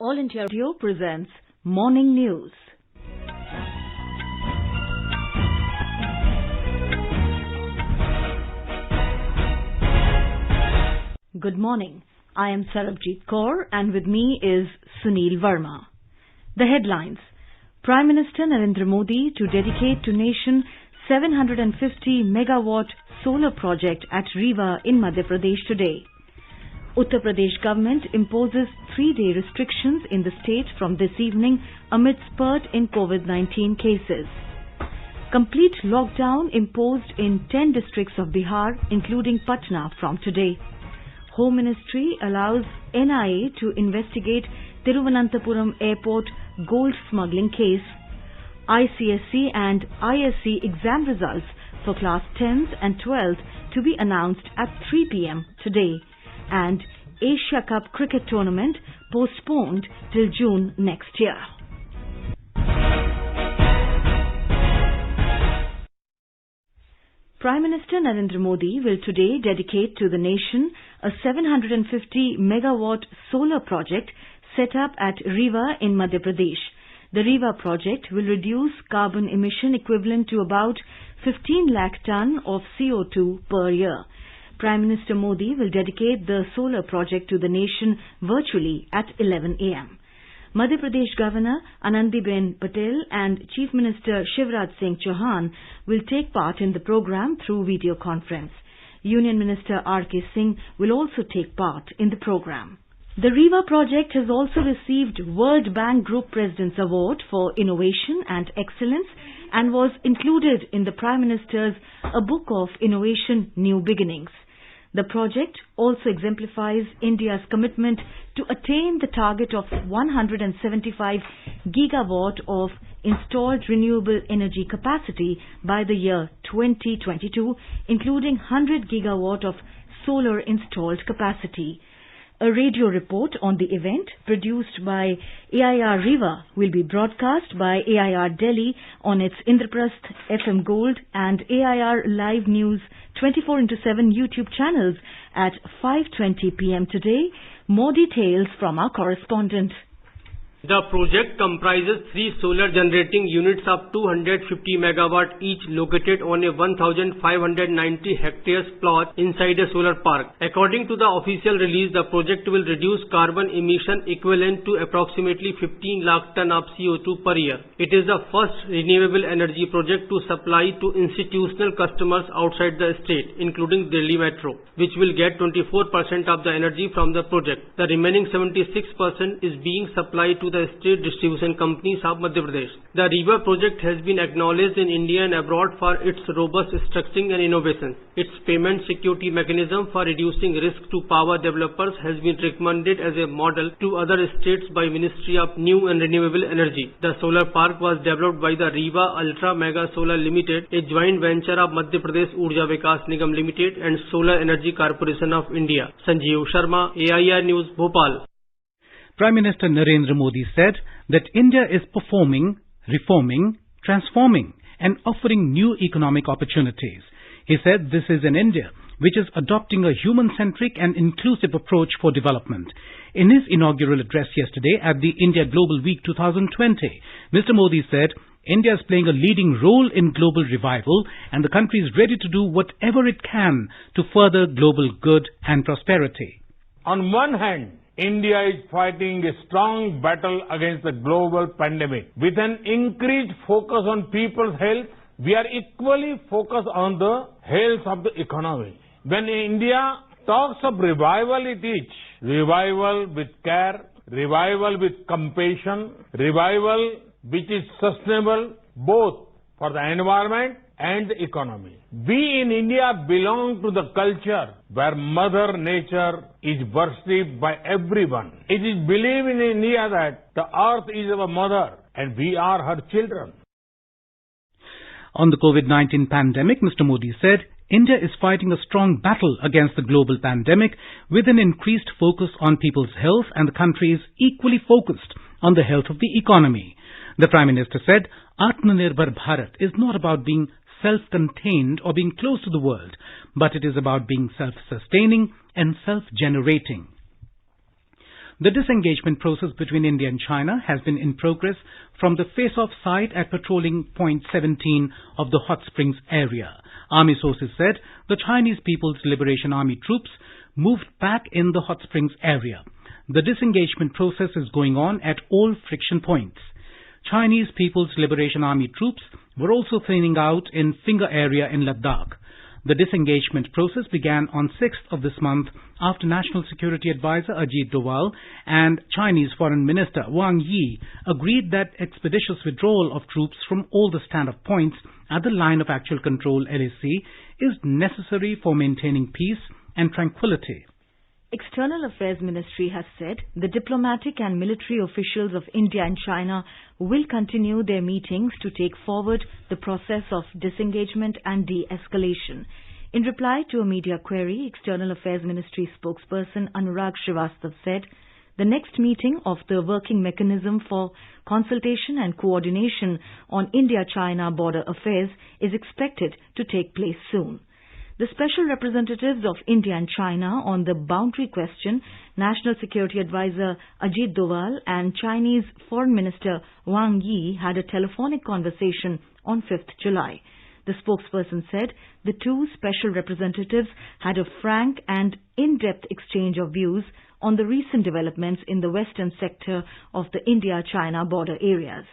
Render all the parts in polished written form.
All India Radio presents Morning News. Good morning. I am Sarabjit Kaur and with me is Sunil Verma. The headlines. Prime Minister Narendra Modi to dedicate to nation 750 megawatt solar project at Rewa in Madhya Pradesh today. Uttar Pradesh government imposes 3-day restrictions in the state from this evening amid spurt in COVID-19 cases. Complete lockdown imposed in 10 districts of Bihar, including Patna, from today. Home Ministry allows NIA to investigate Thiruvananthapuram Airport gold smuggling case. ICSE and ISC exam results for class 10th and 12th to be announced at 3 p.m. today. And Asia Cup cricket tournament postponed till June next year. Prime Minister Narendra Modi will today dedicate to the nation a 750 megawatt solar project set up at Rewa in Madhya Pradesh. The Rewa project will reduce carbon emission equivalent to about 15 lakh ton of CO2 per year. Prime Minister Modi will dedicate the solar project to the nation virtually at 11 a.m. Madhya Pradesh Governor Anandiben Patel and Chief Minister Shivraj Singh Chauhan will take part in the program through video conference. Union Minister R.K. Singh will also take part in the program. The Rewa project has also received World Bank Group President's Award for Innovation and Excellence and was included in the Prime Minister's A Book of Innovation New Beginnings. The project also exemplifies India's commitment to attain the target of 175 gigawatt of installed renewable energy capacity by the year 2022, including 100 gigawatt of solar installed capacity. A radio report on the event produced by AIR Rewa will be broadcast by AIR Delhi on its Indraprasth FM Gold and AIR Live News 24/7 YouTube channels at 5:20 p.m. today. More details from our correspondent. The project comprises 3 solar generating units of 250 megawatt each located on a 1,590 hectares plot inside a solar park. According to the official release, the project will reduce carbon emission equivalent to approximately 15 lakh ton of CO2 per year. It is the first renewable energy project to supply to institutional customers outside the state, including Delhi Metro, which will get 24% of the energy from the project. The remaining 76% is being supplied to the state distribution companies of Madhya Pradesh. The Rewa project has been acknowledged in India and abroad for its robust structuring and innovation. Its payment security mechanism for reducing risk to power developers has been recommended as a model to other states by Ministry of New and Renewable Energy. The solar park was developed by the Rewa Ultra Mega Solar Limited, a joint venture of Madhya Pradesh Urja Vikas Nigam Limited and Solar Energy Corporation of India. Sanjeev Sharma, AIR News, Bhopal. Prime Minister Narendra Modi said that India is performing, reforming, transforming and offering new economic opportunities. He said this is an India which is adopting a human-centric and inclusive approach for development. In his inaugural address yesterday at the India Global Week 2020, Mr. Modi said India is playing a leading role in global revival and the country is ready to do whatever it can to further global good and prosperity. On one hand, India is fighting a strong battle against the global pandemic. With an increased focus on people's health, we are equally focused on the health of the economy. When India talks of revival, it is revival with care, revival with compassion, revival which is sustainable both for the environment and the economy. We in India belong to the culture where Mother Nature is worshipped by everyone. It is believed in India that the earth is our mother and we are her children. On the COVID-19 pandemic, Mr. Modi said India is fighting a strong battle against the global pandemic with an increased focus on people's health, and the country is equally focused on the health of the economy. The Prime Minister said Atmanirbhar Bharat is not about being self-contained or being close to the world, but it is about being self-sustaining and self-generating. The disengagement process between India and China has been in progress from the face-off site at patrolling point 17 of the hot springs area. Army sources said the Chinese People's Liberation Army troops moved back in the hot springs area. The disengagement process is going on at all friction points. Chinese People's Liberation Army troops were also thinning out in Finger area in Ladakh. The disengagement process began on 6th of this month after National Security Advisor Ajit Doval and Chinese Foreign Minister Wang Yi agreed that expeditious withdrawal of troops from all the stand-off points at the Line of Actual Control LAC is necessary for maintaining peace and tranquility. External Affairs Ministry has said the diplomatic and military officials of India and China will continue their meetings to take forward the process of disengagement and de-escalation. In reply to a media query, External Affairs Ministry spokesperson Anurag Srivastava said the next meeting of the Working Mechanism for Consultation and Coordination on India-China Border Affairs is expected to take place soon. The special representatives of India and China on the boundary question, National Security Advisor Ajit Doval and Chinese Foreign Minister Wang Yi had a telephonic conversation on 5th July. The spokesperson said the two special representatives had a frank and in-depth exchange of views on the recent developments in the western sector of the India-China border areas.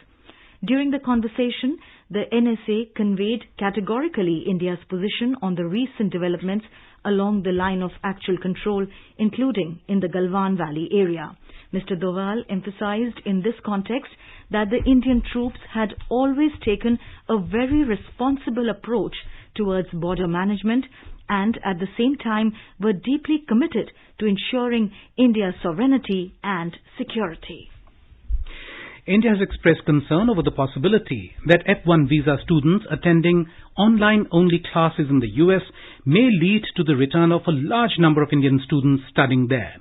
During the conversation, the NSA conveyed categorically India's position on the recent developments along the line of actual control, including in the Galwan Valley area. Mr. Doval emphasized in this context that the Indian troops had always taken a very responsible approach towards border management and at the same time were deeply committed to ensuring India's sovereignty and security. India has expressed concern over the possibility that F1 visa students attending online-only classes in the US may lead to the return of a large number of Indian students studying there.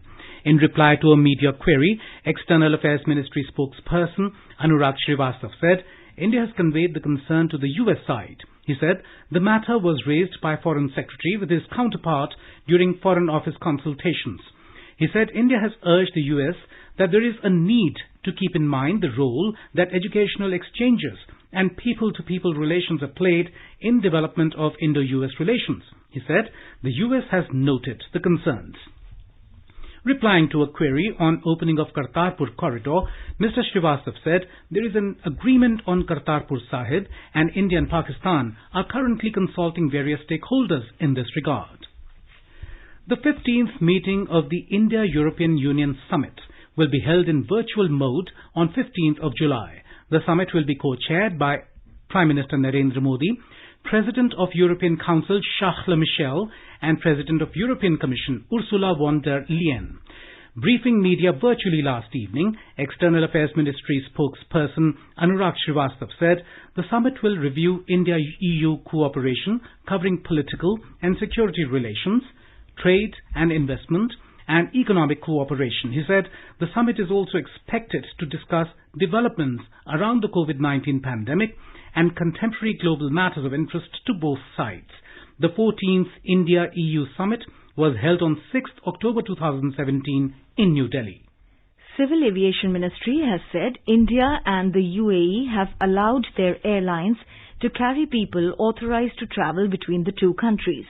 In reply to a media query, External Affairs Ministry spokesperson Anurag Srivastava said India has conveyed the concern to the US side. He said the matter was raised by Foreign Secretary with his counterpart during Foreign Office consultations. He said India has urged the US that there is a need to keep in mind the role that educational exchanges and people-to-people relations have played in development of Indo-US relations. He said the US has noted the concerns. Replying to a query on opening of Kartarpur corridor, Mr. Srivastava said there is an agreement on Kartarpur Sahib and India and Pakistan are currently consulting various stakeholders in this regard. The 15th meeting of the India-European Union Summit will be held in virtual mode on 15th of July. The summit will be co-chaired by Prime Minister Narendra Modi, President of European Council Charles Michel and President of European Commission Ursula von der Leyen. Briefing media virtually last evening, External Affairs Ministry spokesperson Anurag Srivastava said the summit will review India-EU cooperation covering political and security relations, trade and investment, and economic cooperation. He said the summit is also expected to discuss developments around the COVID-19 pandemic and contemporary global matters of interest to both sides. The 14th India-EU Summit was held on 6th October 2017 in New Delhi. Civil Aviation Ministry has said India and the UAE have allowed their airlines to carry people authorized to travel between the two countries.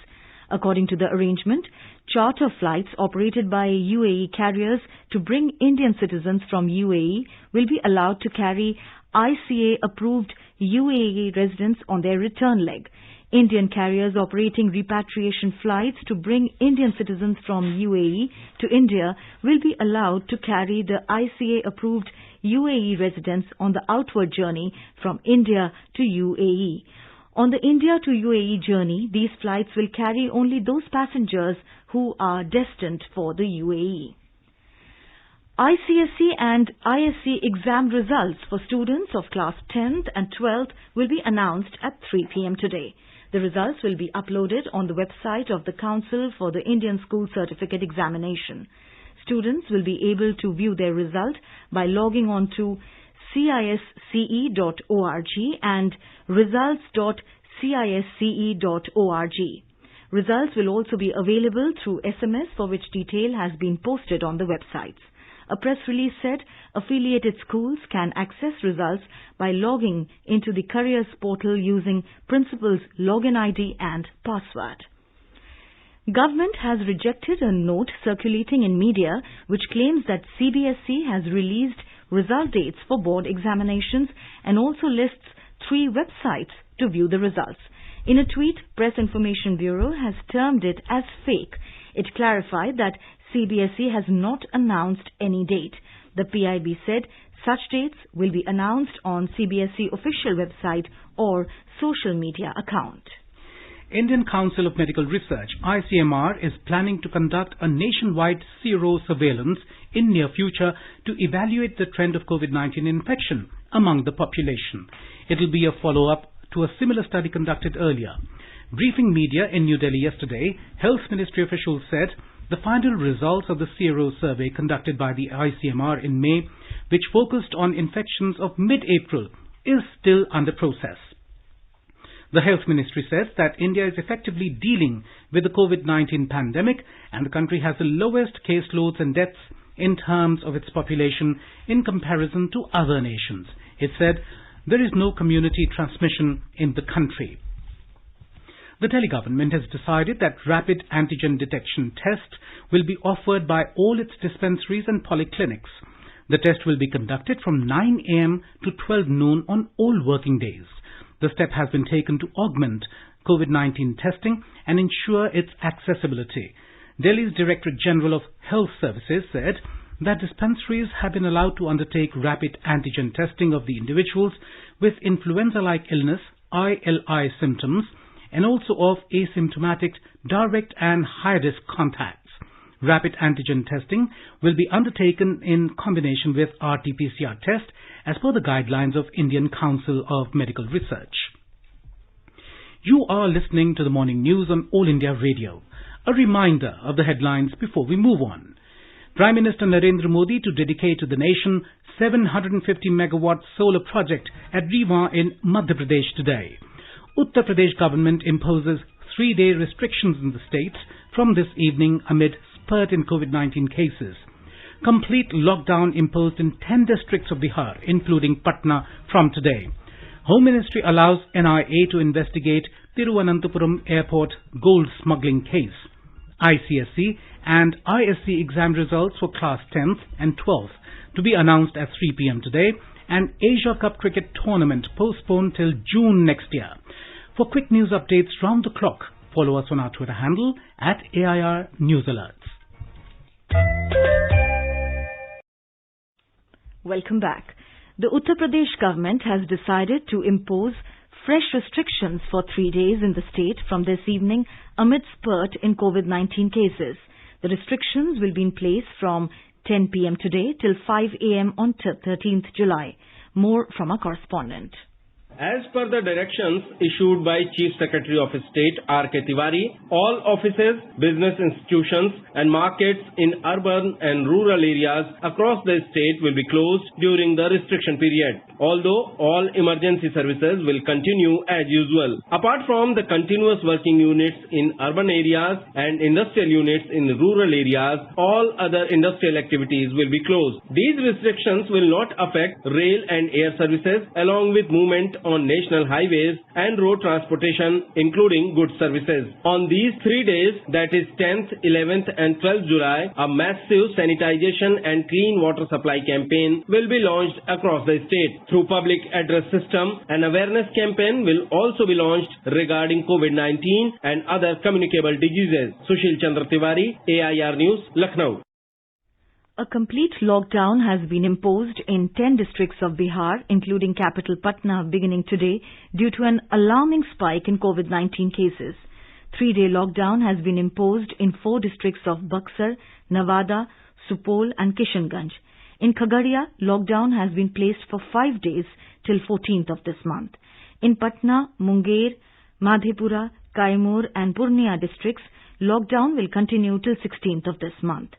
According to the arrangement, charter flights operated by UAE carriers to bring Indian citizens from UAE will be allowed to carry ICA-approved UAE residents on their return leg. Indian carriers operating repatriation flights to bring Indian citizens from UAE to India will be allowed to carry the ICA-approved UAE residents on the outward journey from India to UAE. On the India to UAE journey, these flights will carry only those passengers who are destined for the UAE. ICSE and ISC exam results for students of class 10th and 12th will be announced at 3 p.m. today. The results will be uploaded on the website of the Council for the Indian School Certificate Examination. Students will be able to view their result by logging on to cisce.org and results.cisce.org. Results will also be available through SMS, for which detail has been posted on the websites. A press release said affiliated schools can access results by logging into the careers portal using principal's login ID and password. Government has rejected a note circulating in media which claims that CBSE has released result dates for board examinations and also lists 3 websites to view the results. In a tweet, Press Information Bureau has termed it as fake. It clarified that CBSE has not announced any date. The PIB said such dates will be announced on CBSE official website or social media account. Indian Council of Medical Research, ICMR, is planning to conduct a nationwide sero surveillance in near future to evaluate the trend of COVID-19 infection among the population. It will be a follow-up to a similar study conducted earlier. Briefing media in New Delhi yesterday, Health Ministry officials said the final results of the sero survey conducted by the ICMR in May, which focused on infections of mid-April, is still under process. The Health Ministry says that India is effectively dealing with the COVID-19 pandemic and the country has the lowest caseloads and deaths in terms of its population in comparison to other nations. It said there is no community transmission in the country. The Delhi government has decided that rapid antigen detection test will be offered by all its dispensaries and polyclinics. The test will be conducted from 9 a.m. to 12 noon on all working days. The step has been taken to augment COVID-19 testing and ensure its accessibility. Delhi's Directorate General of Health Services said that dispensaries have been allowed to undertake rapid antigen testing of the individuals with influenza-like illness, ILI symptoms, and also of asymptomatic, direct and high-risk contacts. Rapid antigen testing will be undertaken in combination with RT-PCR test as per the guidelines of Indian Council of Medical Research. You are listening to the morning news on All India Radio. A reminder of the headlines before we move on. Prime Minister Narendra Modi to dedicate to the nation 750 megawatt solar project at Rewa in Madhya Pradesh today. Uttar Pradesh government imposes 3-day restrictions in the state from this evening amid spurt in COVID-19 cases. Complete lockdown imposed in 10 districts of Bihar, including Patna, from today. Home Ministry allows NIA to investigate Thiruvananthapuram airport gold smuggling case. ICSE and ISC exam results for class 10th and 12th to be announced at 3 p.m. today, and Asia Cup cricket tournament postponed till June next year. For quick news updates round the clock, follow us on our Twitter handle at AIR News Alerts. Welcome back. The Uttar Pradesh government has decided to impose fresh restrictions for 3 days in the state from this evening amid spurt in COVID-19 cases. The restrictions will be in place from 10 p.m. today till 5 a.m. on 13th July. More from our correspondent. As per the directions issued by Chief Secretary of State R.K. Tiwari, all offices, business institutions and markets in urban and rural areas across the state will be closed during the restriction period, although all emergency services will continue as usual. Apart from the continuous working units in urban areas and industrial units in rural areas, all other industrial activities will be closed. These restrictions will not affect rail and air services along with movement on national highways and road transportation, including goods services. On these 3 days, that is 10th, 11th and 12th July, a massive sanitization and clean water supply campaign will be launched across the state. Through public address system, an awareness campaign will also be launched regarding COVID-19 and other communicable diseases. Sushil Chandra Tiwari, AIR News, Lucknow. A complete lockdown has been imposed in 10 districts of Bihar, including capital Patna, beginning today due to an alarming spike in COVID-19 cases. 3-day lockdown has been imposed in 4 districts of Buxar, Nawada, Supol and Kishanganj. In Khagaria, lockdown has been placed for 5 days till 14th of this month. In Patna, Munger, Madhepura, Kaimur and Purnia districts, lockdown will continue till 16th of this month.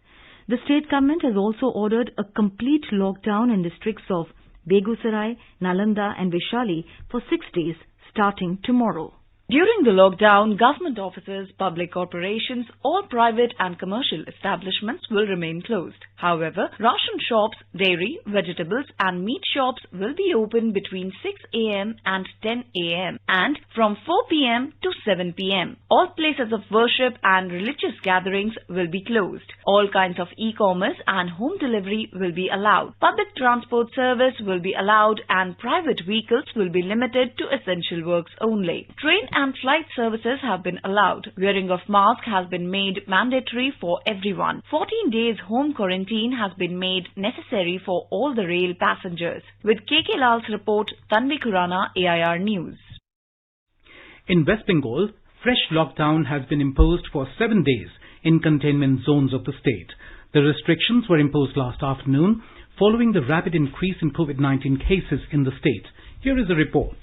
The state government has also ordered a complete lockdown in districts of Begusarai, Nalanda and Vaishali for 6 days starting tomorrow. During the lockdown, government offices, public corporations, all private and commercial establishments will remain closed. However, ration shops, dairy, vegetables and meat shops will be open between 6 a.m. and 10 a.m. and from 4 p.m. to 7 p.m. All places of worship and religious gatherings will be closed. All kinds of e-commerce and home delivery will be allowed. Public transport service will be allowed and private vehicles will be limited to essential works only. Train and flight services have been allowed. Wearing of mask has been made mandatory for everyone. 14 days home quarantine has been made necessary for all the rail passengers. With KK Lal's report, Tanvi Kurana, AIR News. In West Bengal, fresh lockdown has been imposed for 7 days in containment zones of the state. The restrictions were imposed last afternoon following the rapid increase in COVID-19 cases in the state. Here is a report.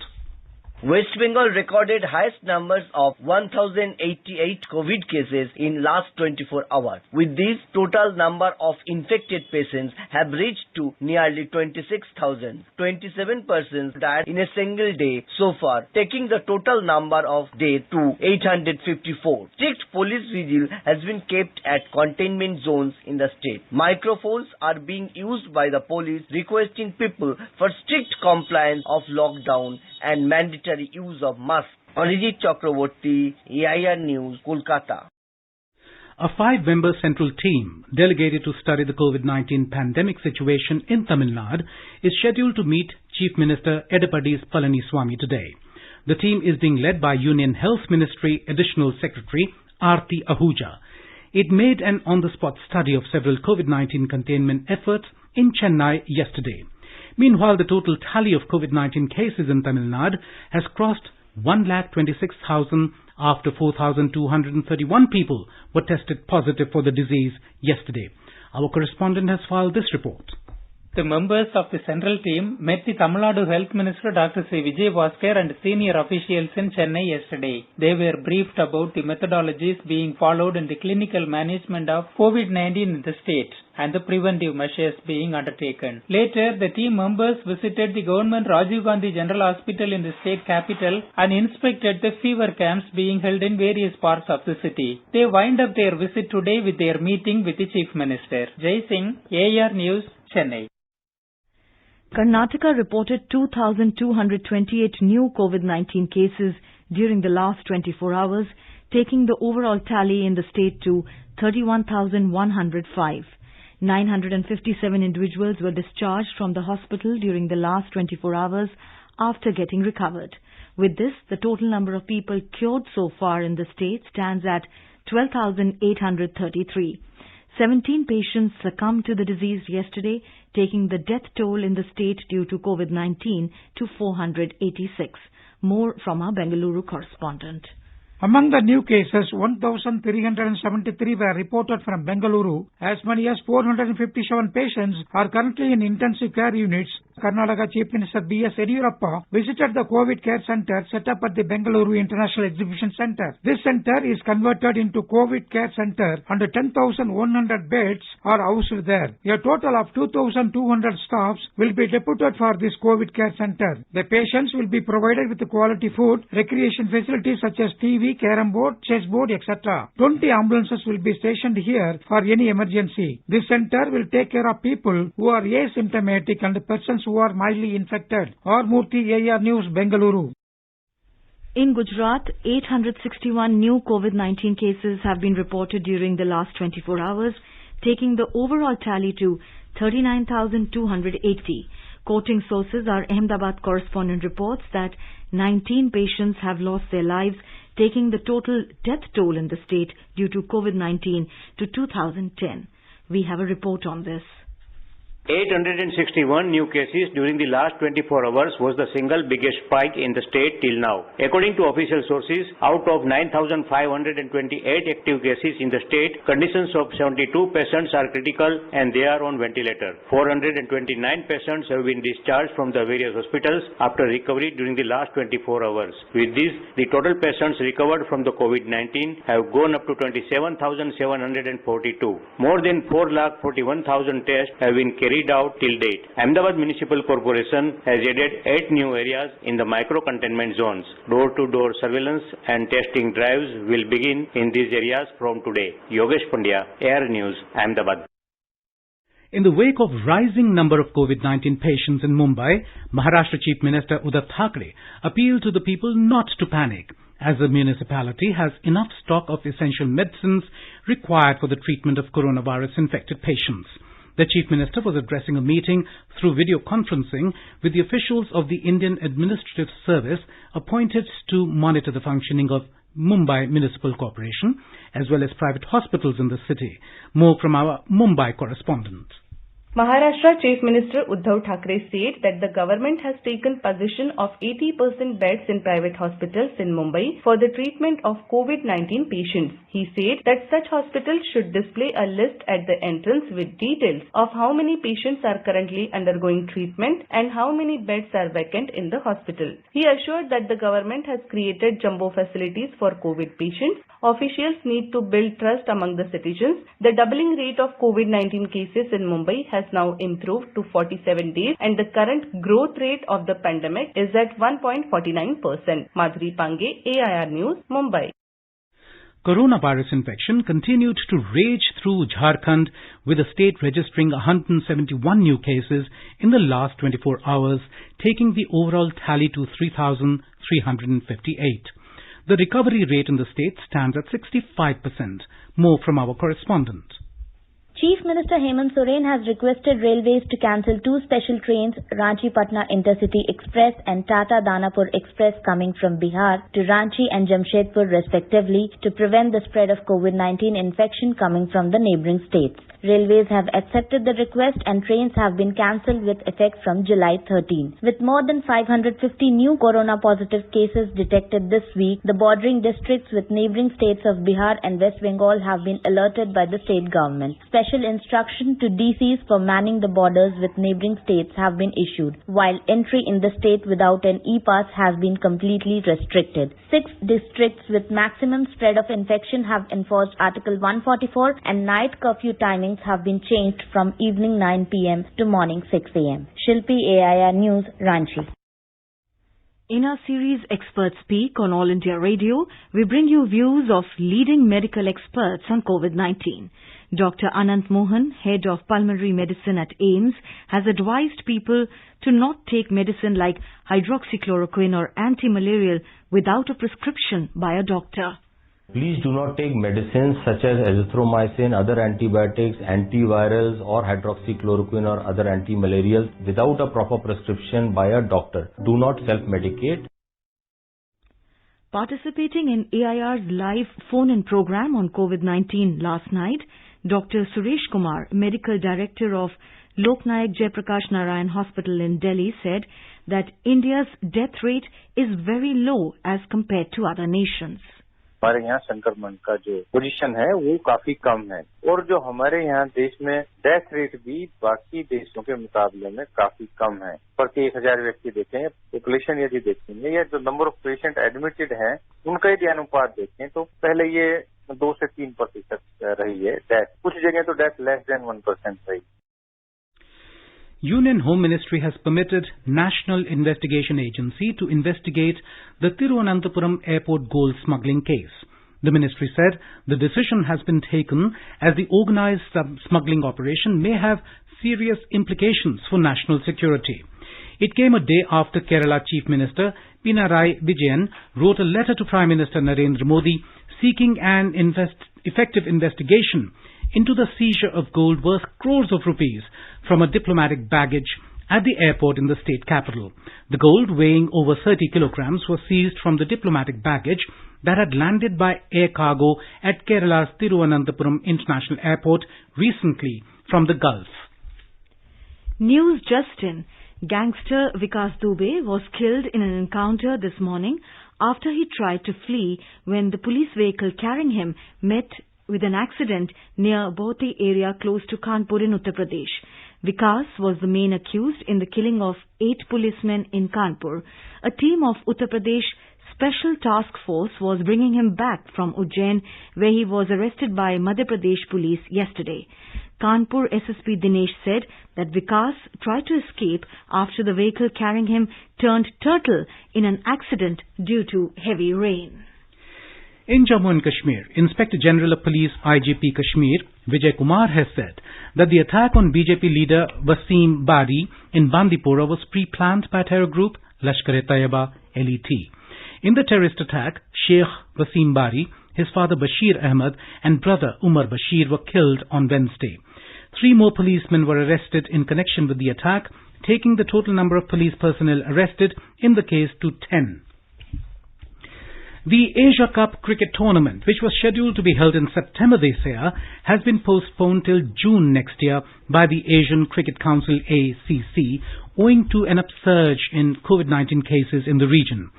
West Bengal recorded highest numbers of 1,088 COVID cases in last 24 hours. With this, total number of infected patients have reached to nearly 26,000. 27 persons died in a single day so far, taking the total number of deaths to 854. Strict police vigil has been kept at containment zones in the state. Microphones are being used by the police requesting people for strict compliance of lockdown and mandatory use of masks. Arijit Chakraborty, AIR News, Kolkata. A 5-member central team delegated to study the COVID-19 pandemic situation in Tamil Nadu is scheduled to meet Chief Minister Edapadi's Palaniswamy today. The team is being led by Union Health Ministry Additional Secretary Aarti Ahuja. It made an on-the-spot study of several COVID-19 containment efforts in Chennai yesterday. Meanwhile, the total tally of COVID-19 cases in Tamil Nadu has crossed 1,26,000 after 4,231 people were tested positive for the disease yesterday. Our correspondent has filed this report. The members of the central team met the Tamil Nadu Health Minister Dr. C. Vijay Bhaskar and senior officials in Chennai yesterday. They were briefed about the methodologies being followed in the clinical management of COVID-19 in the state and the preventive measures being undertaken. Later, the team members visited the government Rajiv Gandhi General Hospital in the state capital and inspected the fever camps being held in various parts of the city. They wind up their visit today with their meeting with the Chief Minister. Jai Singh, AIR News, Chennai. Karnataka reported 2,228 new COVID-19 cases during the last 24 hours, taking the overall tally in the state to 31,105. 957 individuals were discharged from the hospital during the last 24 hours after getting recovered. With this, the total number of people cured so far in the state stands at 12,833. 17 patients succumbed to the disease yesterday, taking the death toll in the state due to COVID-19 to 486. More from our Bengaluru correspondent. Among the new cases, 1,373 were reported from Bengaluru. As many as 457 patients are currently in intensive care units. Karnataka Chief Minister B.S. Yediyurappa visited the COVID care center set up at the Bengaluru International Exhibition Center. This center is converted into COVID care center and 10,100 beds are housed there. A total of 2,200 staffs will be deputed for this COVID care center. The patients will be provided with quality food, recreation facilities such as TV, carom board, chess board, etc. 20 ambulances will be stationed here for any emergency. This center will take care of people who are asymptomatic and persons who are mildly infected. R. Murthy, AIR News, Bengaluru. In Gujarat, 861 new COVID-19 cases have been reported during the last 24 hours, taking the overall tally to 39,280. Quoting sources, our Ahmedabad correspondent reports that 19 patients have lost their lives, taking the total death toll in the state due to COVID-19 to 2,010. We have a report on this. 861 new cases during the last 24 hours was the single biggest spike in the state till now. According to official sources, out of 9,528 active cases in the state, conditions of 72 patients are critical and they are on ventilator. 429 patients have been discharged from the various hospitals after recovery during the last 24 hours. With this, the total patients recovered from the COVID-19 have gone up to 27,742. More than 4,41,000 tests have been carried out till date. Ahmedabad Municipal Corporation has added 8 new areas in the micro-containment zones. Door-to-door surveillance and testing drives will begin in these areas from today. Yogesh Pandya, AIR News, Ahmedabad. In the wake of rising number of COVID-19 patients in Mumbai, Maharashtra Chief Minister Uttar appealed to the people not to panic, as the municipality has enough stock of essential medicines required for the treatment of coronavirus-infected patients. The Chief Minister was addressing a meeting through video conferencing with the officials of the Indian Administrative Service appointed to monitor the functioning of Mumbai Municipal Corporation as well as private hospitals in the city. More from our Mumbai correspondent. Maharashtra Chief Minister Uddhav Thackeray said that the government has taken possession of 80% beds in private hospitals in Mumbai for the treatment of COVID-19 patients. He said that such hospitals should display a list at the entrance with details of how many patients are currently undergoing treatment and how many beds are vacant in the hospital. He assured that the government has created jumbo facilities for COVID patients. Officials need to build trust among the citizens. The doubling rate of COVID-19 cases in Mumbai has now improved to 47 days and the current growth rate of the pandemic is at 1.49%. Madhuri Pange, AIR News, Mumbai. Coronavirus infection continued to rage through Jharkhand, with the state registering 171 new cases in the last 24 hours, taking the overall tally to 3,358. The recovery rate in the state stands at 65%. More from our correspondent. Chief Minister Hemant Soren has requested railways to cancel two special trains, Ranchi-Patna Intercity Express and Tata Danapur Express, coming from Bihar to Ranchi and Jamshedpur respectively, to prevent the spread of COVID-19 infection coming from the neighbouring states. Railways have accepted the request and trains have been cancelled with effect from July 13. With more than 550 new corona-positive cases detected this week, the bordering districts with neighbouring states of Bihar and West Bengal have been alerted by the state government. Special instruction to DCs for manning the borders with neighbouring states have been issued, while entry in the state without an e-pass has been completely restricted. 6 districts with maximum spread of infection have enforced Article 144 and night curfew timings have been changed from evening 9 p.m. to morning 6 a.m. Shilpi, AIR News, Ranchi. In our series Experts Speak on All India Radio, we bring you views of leading medical experts on COVID-19. Dr. Anant Mohan, head of pulmonary medicine at AIIMS, has advised people to not take medicine like hydroxychloroquine or anti-malarial without a prescription by a doctor. Please do not take medicines such as azithromycin, other antibiotics, antivirals or hydroxychloroquine or other antimalarials without a proper prescription by a doctor. Do not self-medicate. Participating in AIR's live phone-in program on COVID-19 last night, Dr. Suresh Kumar, Medical Director of Loknayak Jayaprakash Narayan Hospital in Delhi, said that India's death rate is very low as compared to other nations. हमारे यहाँ संक्रमण का जो position है वो काफी कम है और जो हमारे यहाँ देश में डेथ रेट भी बाकी देशों के मुकाबले में काफी कम है। प्रति 1000 व्यक्ति देखें, पॉपुलेशन यदि देखेंगे या जो नंबर ऑफ पेशेंट एडमिटेड हैं उनका यदि अनुपात देखें तो पहले ये 2 से 3% रही है डेथ, कुछ जगह तो डेथ लेस देन 1% रही। Union Home Ministry has permitted National Investigation Agency to investigate the Thiruvananthapuram airport gold smuggling case. The ministry said the decision has been taken as the organized smuggling operation may have serious implications for national security. It came a day after Kerala Chief Minister Pinarayi Vijayan wrote a letter to Prime Minister Narendra Modi seeking an effective investigation into the seizure of gold worth crores of rupees from a diplomatic baggage at the airport in the state capital. The gold, weighing over 30 kilograms, was seized from the diplomatic baggage that had landed by air cargo at Kerala's Thiruvananthapuram International Airport recently from the Gulf. News just in. Gangster Vikas Dubey was killed in an encounter this morning after he tried to flee when the police vehicle carrying him met with an accident near Bhoti area close to Kanpur in Uttar Pradesh. Vikas was the main accused in the killing of 8 policemen in Kanpur. A team of Uttar Pradesh Special Task Force was bringing him back from Ujjain, where he was arrested by Madhya Pradesh police yesterday. Kanpur SSP Dinesh said that Vikas tried to escape after the vehicle carrying him turned turtle in an accident due to heavy rain. In Jammu and Kashmir, Inspector General of Police IGP Kashmir Vijay Kumar has said that the attack on BJP leader Wasim Bari in Bandipora was pre-planned by terror group Lashkar-e-Taiba LET. In the terrorist attack, Sheikh Wasim Bari, his father Bashir Ahmed and brother Umar Bashir were killed on Wednesday. 3 more policemen were arrested in connection with the attack, taking the total number of police personnel arrested in the case to 10. The Asia Cup cricket tournament, which was scheduled to be held in September this year, has been postponed till June next year by the Asian Cricket Council ACC, owing to an upsurge in COVID-19 cases in the region.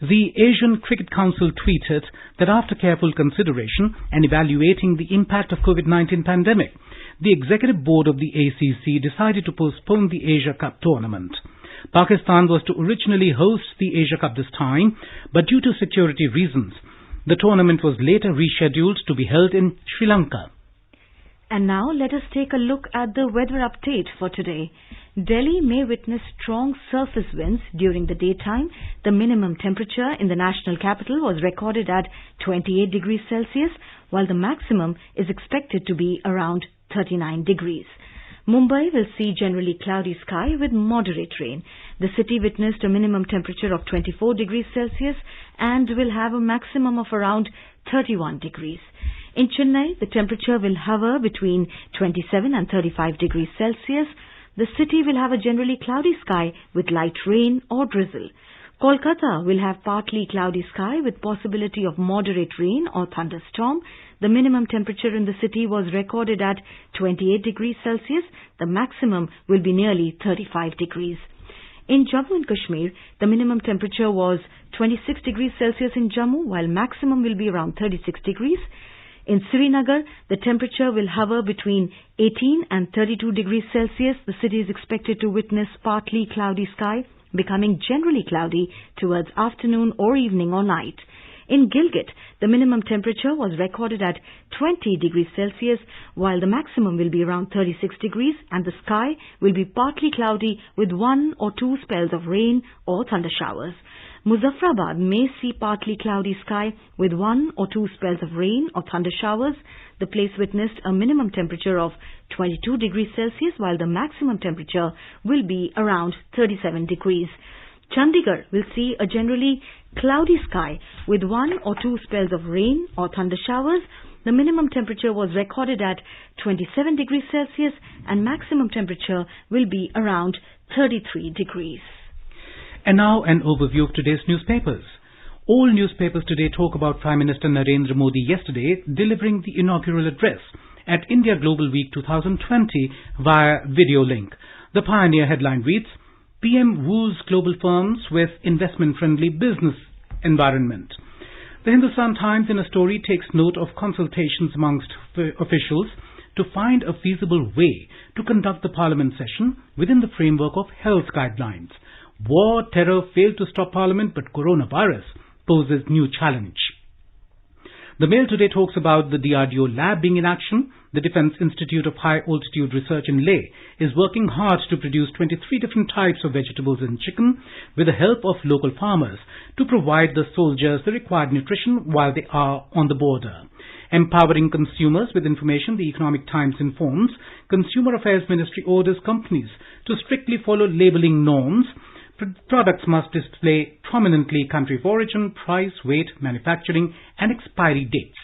The Asian Cricket Council tweeted that after careful consideration and evaluating the impact of COVID-19 pandemic, the executive board of the ACC decided to postpone the Asia Cup tournament. Pakistan was to originally host the Asia Cup this time, but due to security reasons, the tournament was later rescheduled to be held in Sri Lanka. And now let us take a look at the weather update for today. Delhi may witness strong surface winds during the daytime. The minimum temperature in the national capital was recorded at 28 degrees Celsius, while the maximum is expected to be around 39 degrees. Mumbai will see generally cloudy sky with moderate rain. The city witnessed a minimum temperature of 24 degrees Celsius and will have a maximum of around 31 degrees. In Chennai, the temperature will hover between 27 and 35 degrees Celsius. The city will have a generally cloudy sky with light rain or drizzle. Kolkata will have partly cloudy sky with possibility of moderate rain or thunderstorm. The minimum temperature in the city was recorded at 28 degrees Celsius. The maximum will be nearly 35 degrees. In Jammu and Kashmir, the minimum temperature was 26 degrees Celsius in Jammu, while maximum will be around 36 degrees. In Srinagar, the temperature will hover between 18 and 32 degrees Celsius. The city is expected to witness partly cloudy sky, becoming generally cloudy towards afternoon or evening or night. In Gilgit, the minimum temperature was recorded at 20 degrees Celsius, while the maximum will be around 36 degrees, and the sky will be partly cloudy with 1 or 2 spells of rain or thunder showers. Muzaffarabad may see partly cloudy sky with 1 or 2 spells of rain or thunder showers. The place witnessed a minimum temperature of 22 degrees Celsius, while the maximum temperature will be around 37 degrees. Chandigarh will see a generally cloudy sky with 1 or 2 spells of rain or thunder showers. The minimum temperature was recorded at 27 degrees Celsius and maximum temperature will be around 33 degrees. And now an overview of today's newspapers. All newspapers today talk about Prime Minister Narendra Modi yesterday delivering the inaugural address at India Global Week 2020 via video link. The Pioneer headline reads, PM woos global firms with investment-friendly business environment. The Hindustan Times in a story takes note of consultations amongst officials to find a feasible way to conduct the Parliament session within the framework of health guidelines. War, terror failed to stop Parliament, but coronavirus poses new challenge. The Mail today talks about the DRDO lab being in action. The Defence Institute of High Altitude Research in Leh is working hard to produce 23 different types of vegetables and chicken with the help of local farmers to provide the soldiers the required nutrition while they are on the border. Empowering consumers with information, the Economic Times informs Consumer Affairs Ministry orders companies to strictly follow labelling norms. Products must display prominently country of origin, price, weight, manufacturing and expiry dates.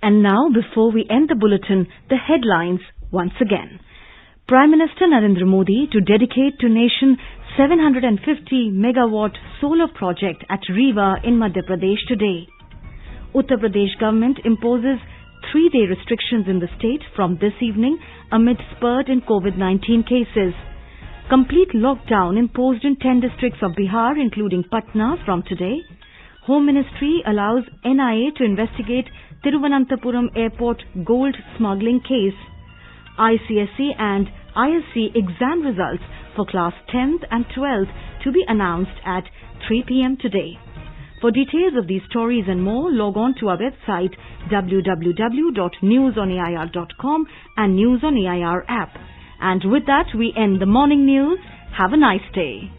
And now, before we end the bulletin, the headlines once again. Prime Minister Narendra Modi to dedicate to nation 750 megawatt solar project at Rewa in Madhya Pradesh today. Uttar Pradesh government imposes 3-day restrictions in the state from this evening amid spurt in COVID-19 cases. Complete lockdown imposed in 10 districts of Bihar, including Patna, from today. Home Ministry allows NIA to investigate Thiruvananthapuram Airport gold smuggling case. ICSE and ISC exam results for class 10th and 12th to be announced at 3 p.m. today. For details of these stories and more, log on to our website www.newsonair.com and News on AIR app. And with that, we end the morning news. Have a nice day.